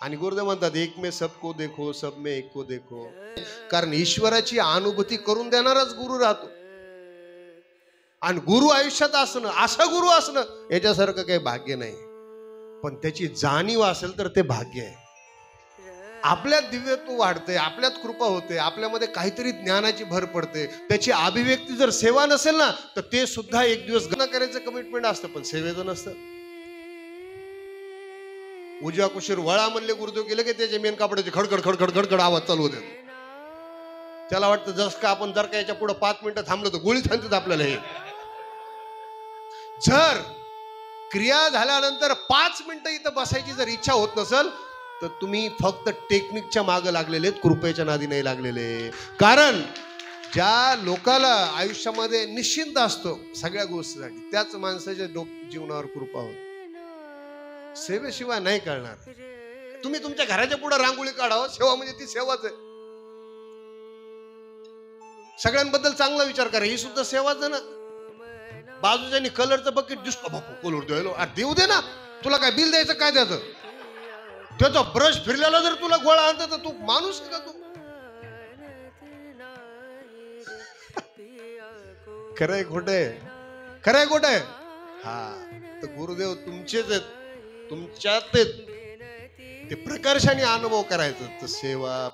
आणि गुरुदेव म्हणतात एक में सबको देखो सब में एक को देखो. कारण ईश्वराची अनुभूती करून देणाराच गुरु राहतो. आणि गुरु आयुष्यात असणं, असा गुरु असणं याच्यासारखं काही भाग्य नाही. पण त्याची जाणीव असेल तर ते भाग्य आहे. आपल्यात दिव्यत्व वाढते, आपल्यात कृपा होते, आपल्यामध्ये काहीतरी ज्ञानाची भर पडते. त्याची अभिव्यक्ती जर सेवा नसेल ना तर ते सुद्धा एक दिवस गणना करायचं कमिटमेंट असतं, पण सेवेचं नसतं. उजव्या कुशीर वळा म्हणले गुरुदेव गेले की त्याचे मेन कापडाचे खडखड खडखड खडखड आवाज चालू होते. त्याला वाटतं जस का आपण जर का याच्या पुढे 5 मिनिटं थांबलो तर गोळी थांबतात आपल्याला. हे जर क्रिया झाल्यानंतर 5 मिनिटं इथं बसायची जर इच्छा होत नसेल तर तुम्ही फक्त टेक्निकच्या मागे लागलेले, कृपेच्या नादी नाही लागलेले. कारण ज्या लोकाला आयुष्यामध्ये निश्चिंत असतो सगळ्या गोष्टीसाठी, त्याच माणसाच्या जीवनावर कृपा होते. सेवेशिवाय नाही कळणार. तुम्ही तुमच्या घराच्या पुढे रांगोळी काढावं, सेवा म्हणजे ती सेवाच आहे. सगळ्यांबद्दल चांगला विचार करा, ही सुद्धा सेवाच आहे ना. बाजूच्यानी कलरचं बकेट दिसतो, बापू कलर द्यायला, अरे देऊ दे ना, तुला काय बिल द्यायचं काय द्यायचं. त्याचा ब्रश फिरलेला जर तुला गोळा आणता तर तू माणूस आहे का तू. खरंय खोटंय, खरंय खोटंय. हा तर गुरुदेव तुमचेच आहेत, तुमच्यात ते प्रकर्षाने अनुभव करायचं तर सेवा